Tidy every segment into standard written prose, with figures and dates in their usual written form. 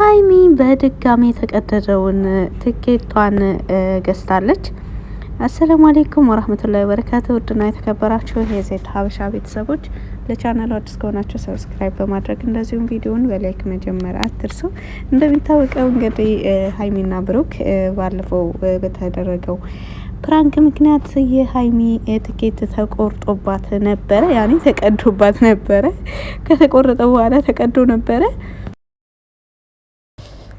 ሀይሚ በድጋሚ የተቀደደውን ትኬቷን ገዝታለች። አሰላሙ አሌይኩም ወራህመቱላሂ ወበረካቱ። ውድና የተከበራችሁ የዜድ ሀበሻ ቤተሰቦች ለቻናሉ አዲስ ከሆናችሁ ሰብስክራይብ በማድረግ እንደዚሁም ቪዲዮውን በላይክ መጀመር አትርሱ። እንደሚታወቀው እንግዲህ ሀይሚና ብሩክ ባለፈው በተደረገው ፕራንክ ምክንያት የሀይሚ ትኬት ተቆርጦባት ነበረ። ያኔ ተቀዶባት ነበረ። ከተቆረጠ በኋላ ተቀዶ ነበረ።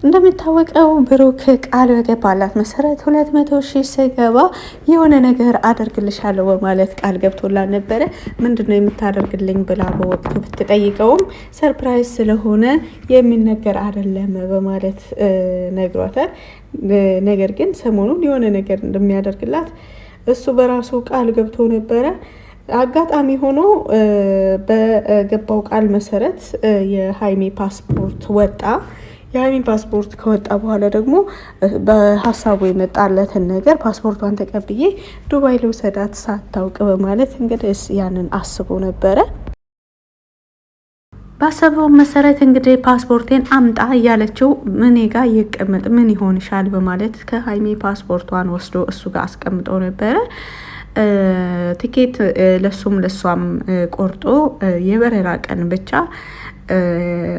እንደሚታወቀው ብሩክ ቃል በገባላት መሰረት 200,000 ስገባ የሆነ ነገር አደርግልሻለሁ በማለት ቃል ገብቶላት ነበረ። ምንድነው የምታደርግልኝ ብላ በወቅቱ ብትጠይቀውም ሰርፕራይዝ ስለሆነ የሚነገር አይደለም በማለት ነግሯታል። ነገር ግን ሰሞኑን የሆነ ነገር እንደሚያደርግላት እሱ በራሱ ቃል ገብቶ ነበረ። አጋጣሚ ሆኖ በገባው ቃል መሰረት የሀይሚ ፓስፖርት ወጣ። የሀይሚ ፓስፖርት ከወጣ በኋላ ደግሞ በሀሳቡ የመጣለትን ነገር ፓስፖርቷን ተቀብዬ ዱባይ ልውሰዳት ሳታውቅ በማለት እንግዲህ ያንን አስቦ ነበረ። ባሰበው መሰረት እንግዲህ ፓስፖርቴን አምጣ እያለችው እኔ ጋር ይቀመጥ ምን ይሆንሻል በማለት ከሀይሚ ፓስፖርቷን ወስዶ እሱ ጋር አስቀምጦ ነበረ። ቲኬት ለሱም ለሷም ቆርጦ የበረራ ቀን ብቻ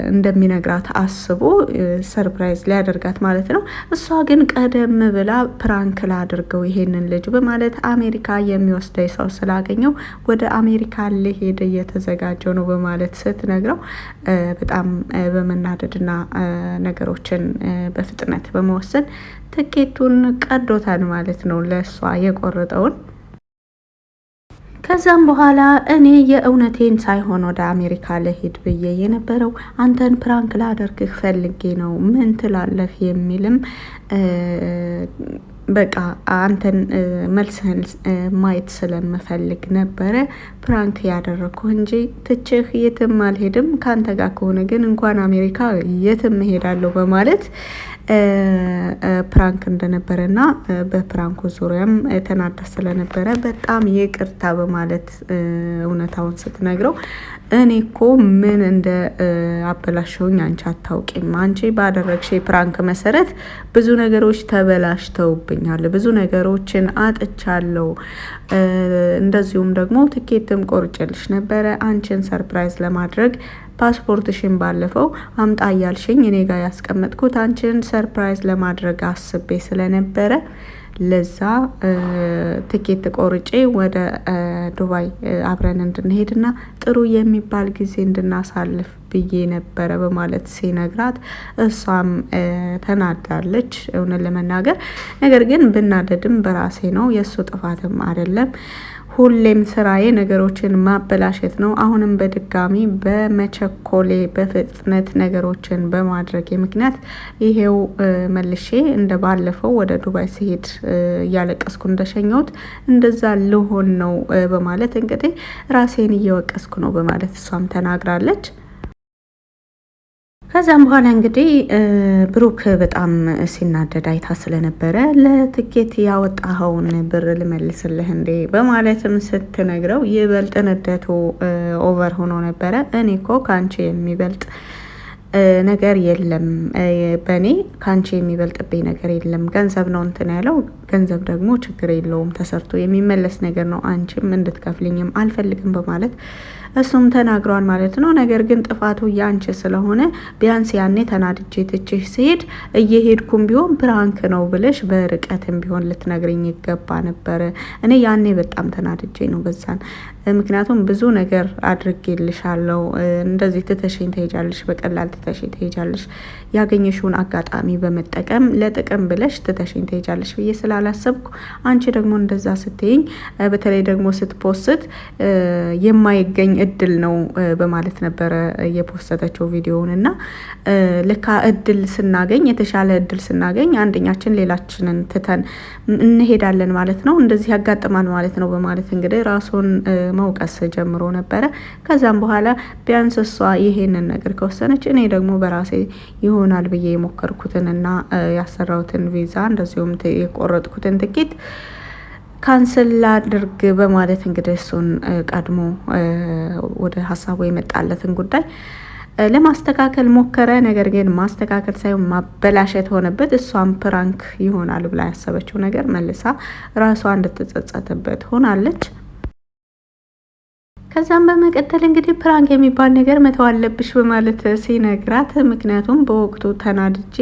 እንደሚነግራት አስቦ ሰርፕራይዝ ሊያደርጋት ማለት ነው። እሷ ግን ቀደም ብላ ፕራንክ ላድርገው ይሄንን ልጅ በማለት አሜሪካ የሚወስደኝ ሰው ስላገኘው ወደ አሜሪካ ሊሄድ እየተዘጋጀው ነው በማለት ስትነግረው በጣም በመናደድና ነገሮችን በፍጥነት በመወሰን ትኬቱን ቀዶታል ማለት ነው ለእሷ የቆረጠውን። ከዛም በኋላ እኔ የእውነቴን ሳይሆን ወደ አሜሪካ ለሄድ ብዬ የነበረው አንተን ፕራንክ ላደርግህ ፈልጌ ነው፣ ምን ትላለህ የሚልም በቃ አንተን መልስህን ማየት ስለምፈልግ ነበረ ፕራንክ ያደረግኩ እንጂ ትችህ የትም አልሄድም፣ ከአንተ ጋር ከሆነ ግን እንኳን አሜሪካ የትም እሄዳለሁ በማለት ፕራንክ እንደነበረና በፕራንኩ ዙሪያም ተናዳ ስለነበረ በጣም ይቅርታ በማለት እውነታውን ስትነግረው እኔ እኮ ምን እንደ አበላሸውኝ አንቺ አታውቂም። አንቺ ባደረግሽ ፕራንክ መሰረት ብዙ ነገሮች ተበላሽተውብኛል፣ ብዙ ነገሮችን አጥቻለሁ። እንደዚሁም ደግሞ ትኬትም ቆርጬልሽ ነበረ አንቺን ሰርፕራይዝ ለማድረግ ፓስፖርትሽን ባለፈው አምጣ እያልሽኝ እኔ ጋር ያስቀመጥኩት አንቺን ሰርፕራይዝ ለማድረግ አስቤ ስለነበረ ለዛ ትኬት ቆርጬ ወደ ዱባይ አብረን እንድንሄድና ጥሩ የሚባል ጊዜ እንድናሳልፍ ብዬ ነበረ በማለት ሲነግራት እሷም ተናዳለች። እውነት ለመናገር ነገር ግን ብናደድም በራሴ ነው፣ የእሱ ጥፋትም አይደለም። ሁሌም ስራዬ ነገሮችን ማበላሸት ነው። አሁንም በድጋሚ በመቸኮሌ በፍጥነት ነገሮችን በማድረጌ ምክንያት ይሄው መልሼ እንደ ባለፈው ወደ ዱባይ ሲሄድ እያለቀስኩ እንደሸኘሁት እንደዛ ልሆን ነው በማለት እንግዲህ ራሴን እየወቀስኩ ነው በማለት እሷም ተናግራለች። ከዛም በኋላ እንግዲህ ብሩክ በጣም ሲናደድ አይታ ስለነበረ ለትኬት ያወጣኸውን ብር ልመልስልህ እንዴ በማለትም ስትነግረው ይበልጥ ንደቱ ኦቨር ሆኖ ነበረ። እኔ እኮ ከአንቺ የሚበልጥ ነገር የለም፣ በእኔ ከአንቺ የሚበልጥብኝ ነገር የለም። ገንዘብ ነው እንትን ያለው፣ ገንዘብ ደግሞ ችግር የለውም ተሰርቶ የሚመለስ ነገር ነው፣ አንቺም እንድትከፍልኝም አልፈልግም በማለት እሱም ተናግሯል ማለት ነው። ነገር ግን ጥፋቱ ያንቺ ስለሆነ ቢያንስ ያኔ ተናድጄ ትችሽ ሲሄድ እየሄድኩም ቢሆን ፕራንክ ነው ብለሽ በርቀትም ቢሆን ልትነግረኝ ይገባ ነበረ። እኔ ያኔ በጣም ተናድጄ ነው በዛን፣ ምክንያቱም ብዙ ነገር አድርጌልሻለሁ፣ እንደዚህ ትተሽኝ ትሄጃለሽ፣ በቀላል ትተሽኝ ትሄጃለሽ፣ ያገኘሽውን አጋጣሚ በመጠቀም ለጥቅም ብለሽ ትተሽኝ ትሄጃለሽ ብዬ ስላላሰብኩ አንቺ ደግሞ እንደዛ ስትይኝ፣ በተለይ ደግሞ ስትፖስት የማይገኝ እድል ነው በማለት ነበረ የፖስተተችው ቪዲዮውን እና ልካ እድል ስናገኝ የተሻለ እድል ስናገኝ አንደኛችን ሌላችንን ትተን እንሄዳለን ማለት ነው፣ እንደዚህ ያጋጥማል ማለት ነው በማለት እንግዲህ ራሱን መውቀስ ጀምሮ ነበረ። ከዛም በኋላ ቢያንስ እሷ ይሄንን ነገር ከወሰነች እኔ ደግሞ በራሴ ይሆናል ብዬ የሞከርኩትን እና ያሰራሁትን ቪዛ እንደዚሁም የቆረጥኩትን ትኬት ካንስል ላድርግ በማለት እንግዲህ እሱን ቀድሞ ወደ ሀሳቡ የመጣለትን ጉዳይ ለማስተካከል ሞከረ። ነገር ግን ማስተካከል ሳይሆን ማበላሸት ሆነበት። እሷም ፕራንክ ይሆናል ብላ ያሰበችው ነገር መልሳ ራሷ እንድትጸጸትበት ሆናለች። ከዛም በመቀጠል እንግዲህ ፕራንክ የሚባል ነገር መተው አለብሽ በማለት ሲነግራት፣ ምክንያቱም በወቅቱ ተናድጄ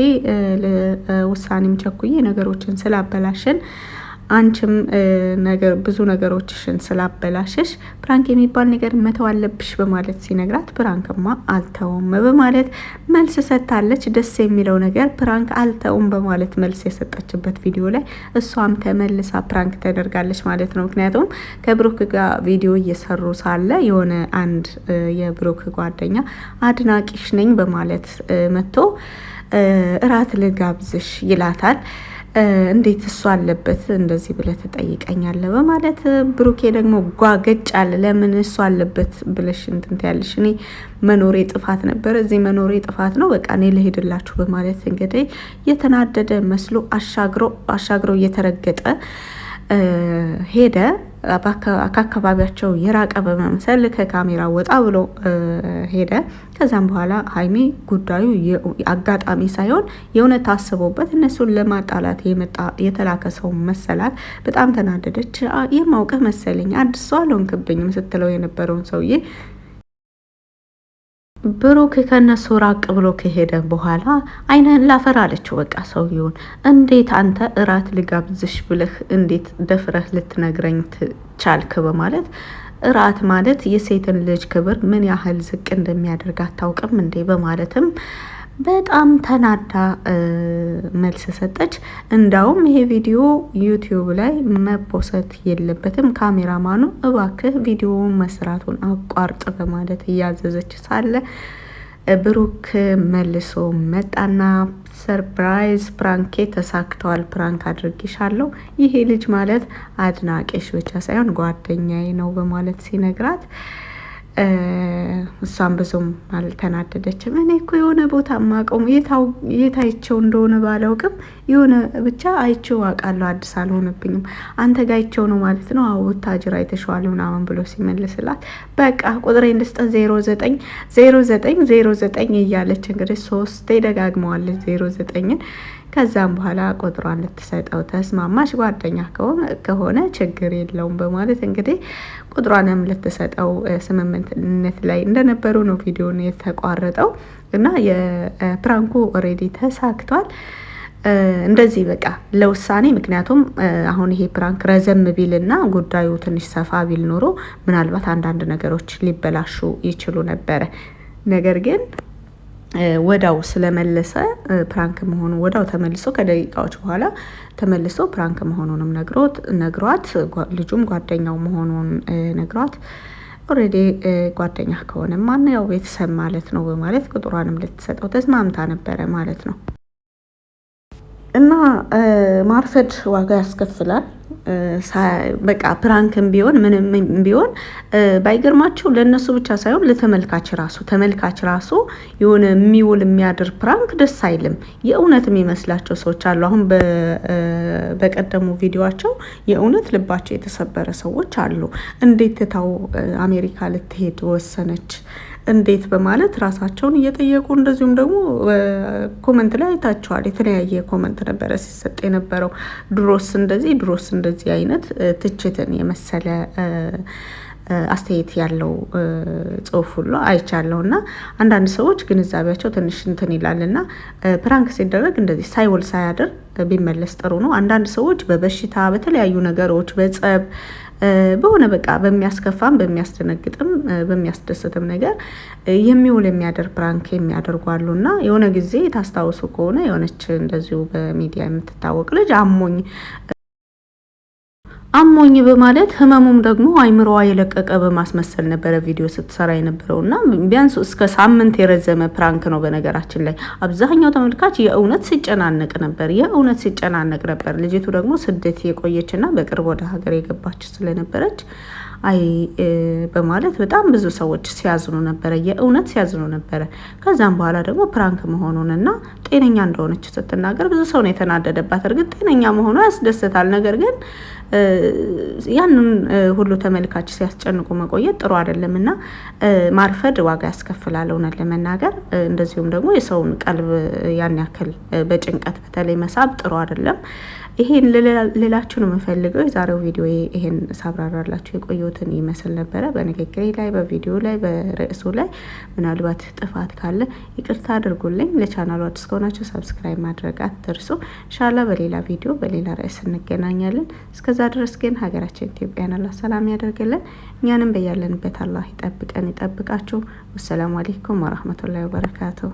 ለውሳኔም ቸኩዬ ነገሮችን ስላበላሸን አንቺም ብዙ ነገሮችሽን ስላበላሸሽ ፕራንክ የሚባል ነገር መተው አለብሽ በማለት ሲነግራት፣ ፕራንክማ አልተውም በማለት መልስ ሰጥታለች። ደስ የሚለው ነገር ፕራንክ አልተውም በማለት መልስ የሰጠችበት ቪዲዮ ላይ እሷም ተመልሳ ፕራንክ ተደርጋለች ማለት ነው። ምክንያቱም ከብሩክ ጋር ቪዲዮ እየሰሩ ሳለ የሆነ አንድ የብሩክ ጓደኛ አድናቂሽ ነኝ በማለት መጥቶ እራት ልጋብዝሽ ይላታል። እንዴት እሱ አለበት እንደዚህ ብለህ ትጠይቀኛለህ በማለት ብሩኬ ደግሞ ጓገጭ አለ። ለምን እሱ አለበት ብለሽ እንትን ትያለሽ? እኔ መኖሬ ጥፋት ነበር፣ እዚህ መኖሬ ጥፋት ነው፣ በቃ እኔ ልሄድላችሁ በማለት እንግዲህ የተናደደ መስሎ አሻግሮ እየተረገጠ ሄደ። ከአካባቢያቸው የራቀ በመምሰል ከካሜራ ወጣ ብሎ ሄደ። ከዛም በኋላ ሀይሚ ጉዳዩ አጋጣሚ ሳይሆን የእውነት ታስቦበት እነሱን ለማጣላት የተላከ ሰው መሰላት። በጣም ተናደደች። የማውቅህ መሰለኝ አዲስ ሰው አልሆንክብኝም ስትለው የነበረውን ሰውዬ ብሩክ ከነሱ ራቅ ብሎ ከሄደ በኋላ አይነን ላፈር አለችው። በቃ ሰውየውን እንዴት አንተ እራት ልጋብዝሽ ብለህ እንዴት ደፍረህ ልትነግረኝ ቻልክ? በማለት እራት ማለት የሴትን ልጅ ክብር ምን ያህል ዝቅ እንደሚያደርግ አታውቅም እንዴ? በማለትም በጣም ተናዳ መልስ ሰጠች። እንዳውም ይሄ ቪዲዮ ዩቲዩብ ላይ መፖሰት የለበትም፣ ካሜራማኑ እባክህ ቪዲዮውን መስራቱን አቋርጥ በማለት እያዘዘች ሳለ ብሩክ መልሶ መጣና ሰርፕራይዝ ፕራንኬ ተሳክተዋል፣ ፕራንክ አድርጌሻለሁ፣ ይሄ ልጅ ማለት አድናቂሽ ብቻ ሳይሆን ጓደኛዬ ነው በማለት ሲነግራት እሷም ብዙም አልተናደደችም። እኔ እኮ የሆነ ቦታ ማቀሙ የታይቸው እንደሆነ ባላውቅም የሆነ ብቻ አይቼው አውቃለሁ፣ አዲስ አልሆነብኝም፣ አንተ ጋ አይቼው ነው ማለት ነው። አዎ ታጅራ አይተሽዋል ምናምን ብሎ ሲመልስላት በቃ ቁጥሬ እንድስጠት 0909 እያለች እንግዲህ 3 ደጋግመዋለች 09ን። ከዛም በኋላ ቁጥሯን ልትሰጠው ተስማማሽ። ጓደኛ ከሆነ ችግር የለውም በማለት እንግዲህ ቁጥሯንም ልትሰጠው ስምምነት ላይ እንደነበሩ ነው ቪዲዮን የተቋረጠው እና የፕራንኩ ኦልሬዲ ተሳክቷል። እንደዚህ በቃ ለውሳኔ ምክንያቱም አሁን ይሄ ፕራንክ ረዘም ቢልና ጉዳዩ ትንሽ ሰፋ ቢል ኖሮ ምናልባት አንዳንድ ነገሮች ሊበላሹ ይችሉ ነበረ። ነገር ግን ወዳው ስለመለሰ ፕራንክ መሆኑ ወዳው ተመልሶ ከደቂቃዎች በኋላ ተመልሶ ፕራንክ መሆኑንም ነግሯት ልጁም ጓደኛው መሆኑን ነግሯት ኦልሬዲ ጓደኛ ከሆነ ማን ያው ቤተሰብ ማለት ነው በማለት ቁጥሯንም ልትሰጠው ተስማምታ ነበረ ማለት ነው። እና ማርፈድ ዋጋ ያስከፍላል። በቃ ፕራንክም ቢሆን ምንም ቢሆን ባይገርማችሁ ለነሱ ብቻ ሳይሆን ተመልካች ራሱ የሆነ የሚውል የሚያድር ፕራንክ ደስ አይልም። የእውነት የሚመስላቸው ሰዎች አሉ። አሁን በቀደሙ ቪዲዮቸው የእውነት ልባቸው የተሰበረ ሰዎች አሉ። እንዴት ትታው አሜሪካ ልትሄድ ወሰነች እንዴት በማለት ራሳቸውን እየጠየቁ እንደዚሁም ደግሞ ኮመንት ላይ አይታቸዋል። የተለያየ ኮመንት ነበረ ሲሰጥ የነበረው ድሮስ እንደዚህ አይነት ትችትን የመሰለ አስተያየት ያለው ጽሁፍ ሁሉ አይቻለሁ። እና አንዳንድ ሰዎች ግንዛቤያቸው ትንሽ እንትን ይላል እና ፕራንክ ሲደረግ እንደዚህ ሳይውል ሳያድር ቢመለስ ጥሩ ነው። አንዳንድ ሰዎች በበሽታ በተለያዩ ነገሮች በጸብ በሆነ በቃ በሚያስከፋም በሚያስደነግጥም በሚያስደስትም ነገር የሚውል የሚያደር ፕራንክ የሚያደርጉ አሉ። እና የሆነ ጊዜ ታስታውሱ ከሆነ የሆነች እንደዚሁ በሚዲያ የምትታወቅ ልጅ አሞኝ በማለት ህመሙም ደግሞ አይምሮዋ የለቀቀ በማስመሰል ነበረ ቪዲዮ ስትሰራ የነበረው እና ቢያንስ እስከ ሳምንት የረዘመ ፕራንክ ነው። በነገራችን ላይ አብዛኛው ተመልካች የእውነት ሲጨናነቅ ነበር። ልጅቱ ደግሞ ስደት የቆየችና በቅርብ ወደ ሀገር የገባች ስለነበረች በማለት በጣም ብዙ ሰዎች ሲያዝኑ ነበረ፣ የእውነት ሲያዝኑ ነበረ። ከዛም በኋላ ደግሞ ፕራንክ መሆኑንና ጤነኛ እንደሆነች ስትናገር ብዙ ሰው ነው የተናደደባት። እርግጥ ጤነኛ መሆኗ ያስደስታል። ነገር ግን ያንን ሁሉ ተመልካች ሲያስጨንቁ መቆየት ጥሩ አይደለም እና ማርፈድ ዋጋ ያስከፍላል እውነት ለመናገር። እንደዚሁም ደግሞ የሰውን ቀልብ ያን ያክል በጭንቀት በተለይ መሳብ ጥሩ አይደለም። ይሄን ሌላችሁ ነው የምፈልገው። የዛሬው ቪዲዮ ይሄን ሳብራራላችሁ የቆየሁትን ይመስል ነበረ። በንግግሬ ላይ፣ በቪዲዮ ላይ፣ በርዕሱ ላይ ምናልባት ጥፋት ካለ ይቅርታ አድርጉልኝ። ለቻናሉ አዲስ ከሆናችሁ ሰብስክራይብ ማድረግ አትርሱ። ኢንሻአላህ በሌላ ቪዲዮ በሌላ ርዕስ እንገናኛለን። እስከዛ ድረስ ግን ሀገራችን ኢትዮጵያን አላህ ሰላም ያደርግልን። እኛንም በያለንበት አላህ ይጠብቀን ይጠብቃችሁ። ወሰላሙ አለይኩም ወራህመቱላሂ ወበረካቱሁ።